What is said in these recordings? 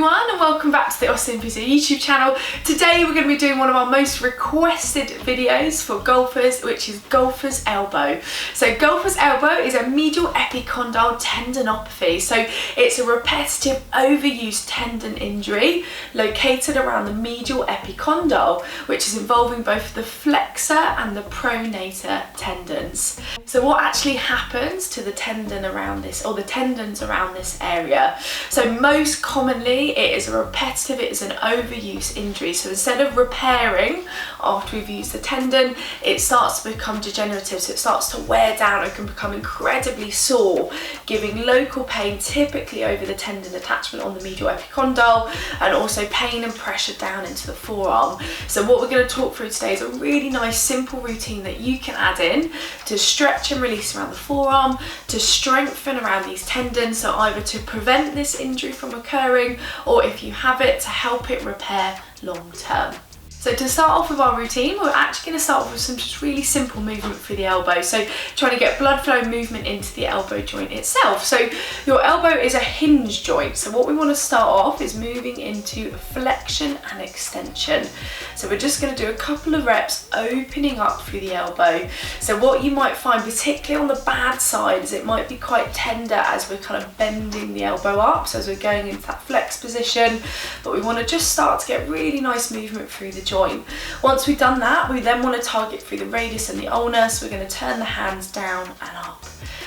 everyone, and welcome back to the Osteopathia YouTube channel. Today we're going to be doing one of our most requested videos for golfers, which is golfer's elbow. So golfer's elbow is a medial epicondyle tendinopathy. So it's a repetitive overuse tendon injury located around the medial epicondyle, which is involving both the flexor and the pronator tendons. So what actually happens to the tendon around this, or the tendons around this area? So most commonly it is a repetitive, it is an overuse injury. So instead of repairing after we've used the tendon, it starts to become degenerative. So it starts to wear down and can become incredibly sore, giving local pain typically over the tendon attachment on the medial epicondyle, and also pain and pressure down into the forearm. So what we're going to talk through today is a really nice simple routine that you can add in to stretch and release around the forearm, to strengthen around these tendons, so either to prevent this injury from occurring, or if you have it, to help it repair long term. So to start off with our routine, we're actually going to start off with some just really simple movement through the elbow. So trying to get blood flow movement into the elbow joint itself. So your elbow is a hinge joint. So what we want to start off is moving into flexion and extension. So we're just going to do a couple of reps opening up through the elbow. So what you might find, particularly on the bad side, is it might be quite tender as we're kind of bending the elbow up. So as we're going into that flex position, but we want to just start to get really nice movement through the joint. Once we've done that, we then want to target through the radius and the ulna. So we're going to turn the hands down and up.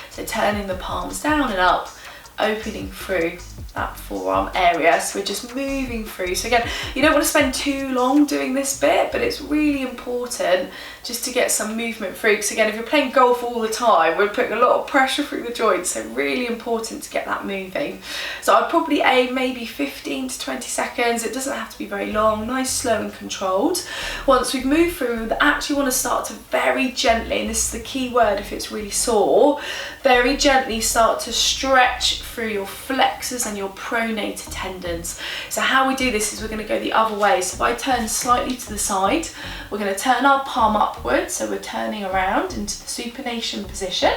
So turning the palms down and up, opening through that forearm area. So we're just moving through. So again, you don't want to spend too long doing this bit, but it's really important just to get some movement through. Because again, if you're playing golf all the time, we're putting a lot of pressure through the joints, so really important to get that moving. So I'd probably aim maybe 15 to 20 seconds. It doesn't have to be very long, nice, slow and controlled. Once we've moved through, we actually want to start to very gently, and this is the key word if it's really sore, very gently start to stretch through your flexors and your pronator tendons. So how we do this is we're going to go the other way. So if I turn slightly to the side, we're going to turn our palm upwards, so we're turning around into the supination position,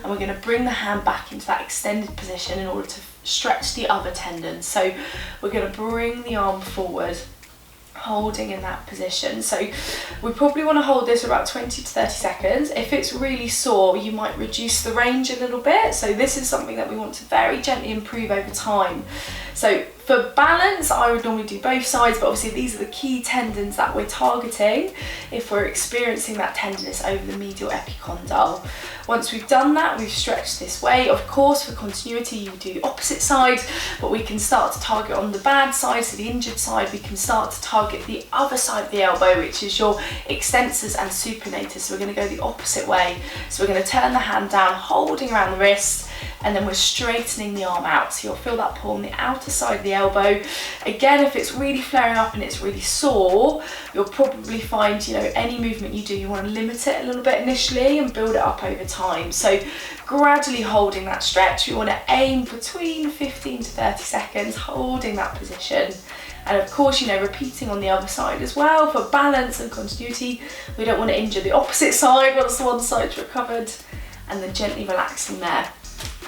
and we're going to bring the hand back into that extended position in order to stretch the other tendons. So we're going to bring the arm forward, holding in that position. So we probably want to hold this for about 20 to 30 seconds. If it's really sore, you might reduce the range a little bit. So this is something that we want to very gently improve over time. So for balance, I would normally do both sides, but obviously these are the key tendons that we're targeting if we're experiencing that tenderness over the medial epicondyle. Once we've done that, we've stretched this way. Of course, for continuity, you do the opposite side, but we can start to target on the bad side, so the injured side. We can start to target the other side of the elbow, which is your extensors and supinators. So we're going to go the opposite way. So we're going to turn the hand down, holding around the wrist, and then we're straightening the arm out. So you'll feel that pull on the outer side of the elbow. Again, if it's really flaring up and it's really sore, you'll probably find, any movement you do, you want to limit it a little bit initially and build it up over time. So gradually holding that stretch, we want to aim between 15 to 30 seconds, holding that position. And of course, repeating on the other side as well for balance and continuity. We don't want to injure the opposite side once the one side's recovered, and then gently relaxing there.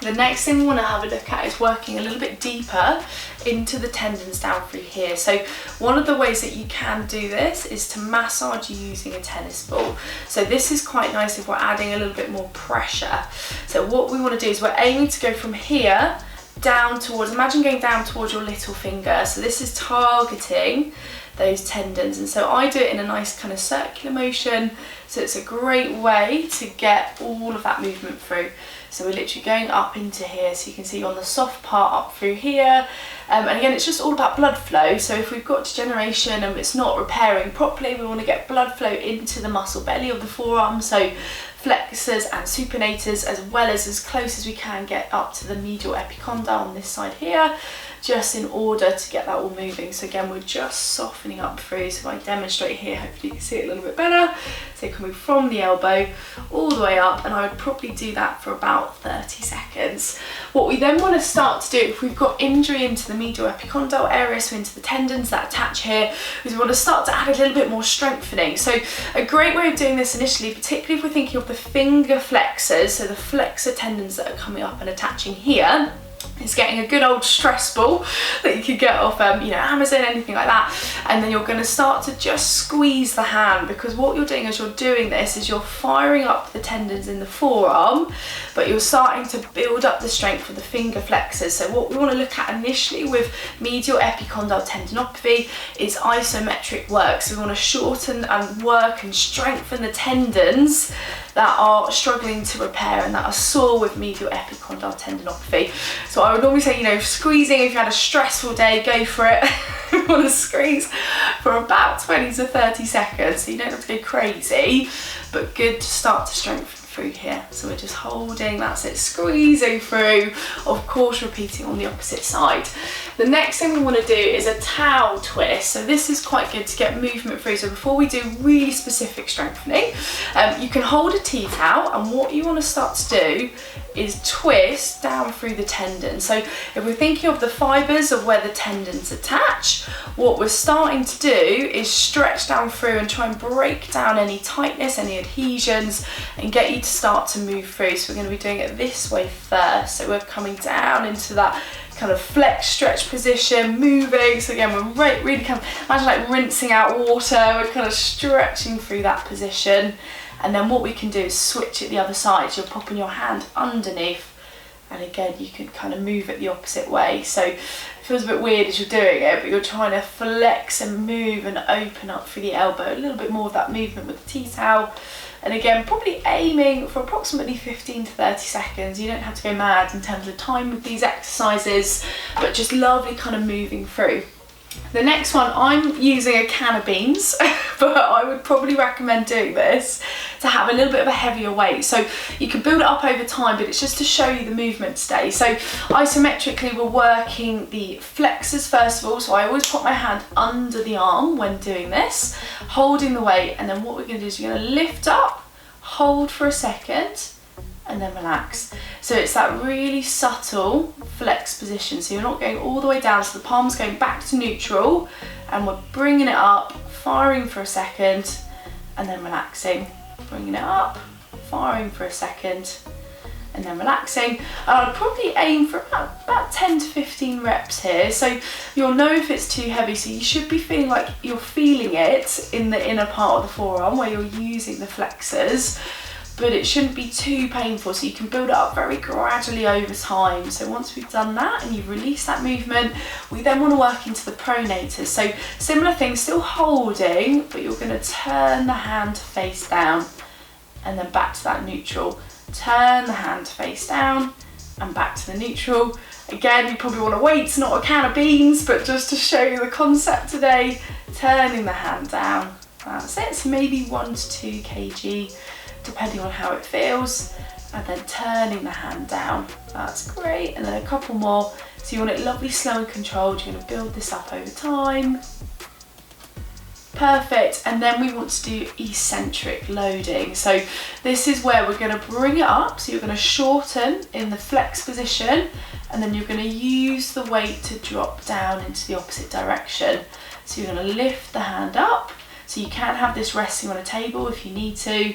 The next thing we want to have a look at is working a little bit deeper into the tendons down through here. So one of the ways that you can do this is to massage using a tennis ball. So this is quite nice if we're adding a little bit more pressure. So what we want to do is we're aiming to go from here down towards, imagine going down towards your little finger. So this is targeting those tendons, and so I do it in a nice kind of circular motion, so it's a great way to get all of that movement through. So we're literally going up into here, so you can see on the soft part up through here, and again it's just all about blood flow. So if we've got degeneration and it's not repairing properly, we want to get blood flow into the muscle belly of the forearm, so flexors and supinators, as well as close as we can get up to the medial epicondyle on this side here, just in order to get that all moving. So again, we're just softening up through. So if I demonstrate here, hopefully you can see it a little bit better. So coming from the elbow all the way up, and I would probably do that for about 30 seconds. What we then want to start to do, if we've got injury into the medial epicondyle area, so into the tendons that attach here, is we want to start to add a little bit more strengthening. So a great way of doing this initially, particularly if we're thinking of the finger flexors, so the flexor tendons that are coming up and attaching here, is getting a good old stress ball that you could get off you know, Amazon, anything like that, and then you're going to start to just squeeze the hand, because what you're doing as you're doing this is you're firing up the tendons in the forearm, but you're starting to build up the strength for the finger flexors. So what we want to look at initially with medial epicondyle tendinopathy is isometric work. So we want to shorten and work and strengthen the tendons that are struggling to repair and that are sore with medial epicondyle tendinopathy. So I would normally say, you know, squeezing, if you had a stressful day, go for it. You want to squeeze for about 20 to 30 seconds, so you don't have to go crazy, but good to start to strengthen through here. So we're just holding, that's it, squeezing through, of course repeating on the opposite side. The next thing we want to do is a towel twist. So this is quite good to get movement through. So before we do really specific strengthening, you can hold a tea towel, and what you want to start to do is twist down through the tendon. So if we're thinking of the fibres of where the tendons attach, what we're starting to do is stretch down through and try and break down any tightness, any adhesions, and get you to start to move through. So we're going to be doing it this way first. So we're coming down into that kind of flex stretch position, moving. So again, we're really kind of, imagine like rinsing out water, we're kind of stretching through that position. And then what we can do is switch it the other side. So you're popping your hand underneath, and again you can kind of move it the opposite way. So it feels a bit weird as you're doing it, but you're trying to flex and move and open up through the elbow. A little bit more of that movement with the tea towel. And again, probably aiming for approximately 15 to 30 seconds. You don't have to go mad in terms of time with these exercises, but just lovely kind of moving through. The next one, I'm using a can of beans, but I would probably recommend doing this to have a little bit of a heavier weight. So you can build it up over time, but it's just to show you the movement today. So isometrically, we're working the flexors first of all. So I always put my hand under the arm when doing this, holding the weight. And then what we're going to do is we're going to lift up, hold for a second, and then relax. So it's that really subtle flex position. So you're not going all the way down, so the palm's going back to neutral, and we're bringing it up, firing for a second, and then relaxing. Bringing it up, firing for a second, and then relaxing. And I'd probably aim for about 10 to 15 reps here. So you'll know if it's too heavy, so you should be feeling like you're feeling it in the inner part of the forearm where you're using the flexors, but it shouldn't be too painful, so you can build it up very gradually over time. So once we've done that and you've released that movement, we then want to work into the pronators. So similar thing, still holding, but you're going to turn the hand face down and then back to that neutral. Turn the hand face down and back to the neutral. Again, you probably want to wait, not a can of beans, but just to show you the concept today, turning the hand down. That's it, so maybe 1 to 2 kg. Depending on how it feels, and then turning the hand down. That's great. And then a couple more. So you want it lovely, slow and controlled. You're going to build this up over time. Perfect. And then we want to do eccentric loading. So this is where we're going to bring it up. So you're going to shorten in the flex position, and then you're going to use the weight to drop down into the opposite direction. So you're going to lift the hand up. So you can have this resting on a table if you need to,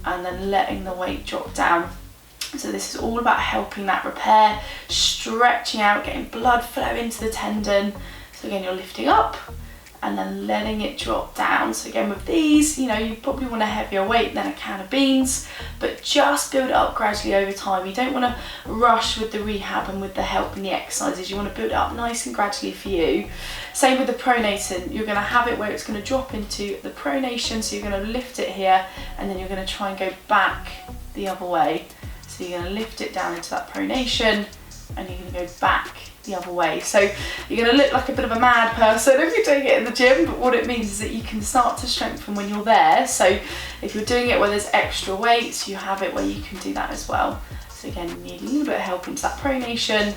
and then letting the weight drop down. So this is all about helping that repair, stretching out, getting blood flow into the tendon. So again, you're lifting up and then letting it drop down. So again, with these, you know, you probably want a heavier weight than a can of beans, but just build it up gradually over time. You don't want to rush with the rehab and with the help and the exercises. You want to build it up nice and gradually for you. Same with the pronation. You're going to have it where it's going to drop into the pronation. So you're going to lift it here, and then you're going to try and go back the other way. So you're going to lift it down into that pronation, and you're going to go back the other way. So you're going to look like a bit of a mad person if you're doing it in the gym, but what it means is that you can start to strengthen when you're there. So if you're doing it where there's extra weights, you have it where you can do that as well. So again, you need a little bit of help into that pronation,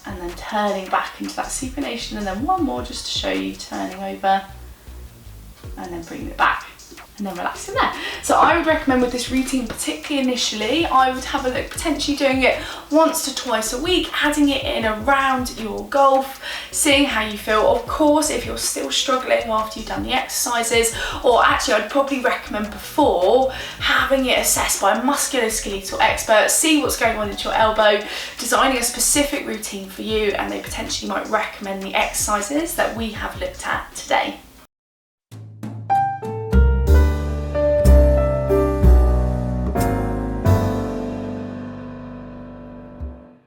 and then turning back into that supination, and then one more just to show you, turning over and then bringing it back. and then relax from there. So I would recommend with this routine, particularly initially, I would have a look potentially doing it once to twice a week, adding it in around your golf, seeing how you feel. Of course, if you're still struggling after you've done the exercises, or actually I'd probably recommend before having it assessed by a musculoskeletal expert, see what's going on at your elbow, designing a specific routine for you, and they potentially might recommend the exercises that we have looked at today.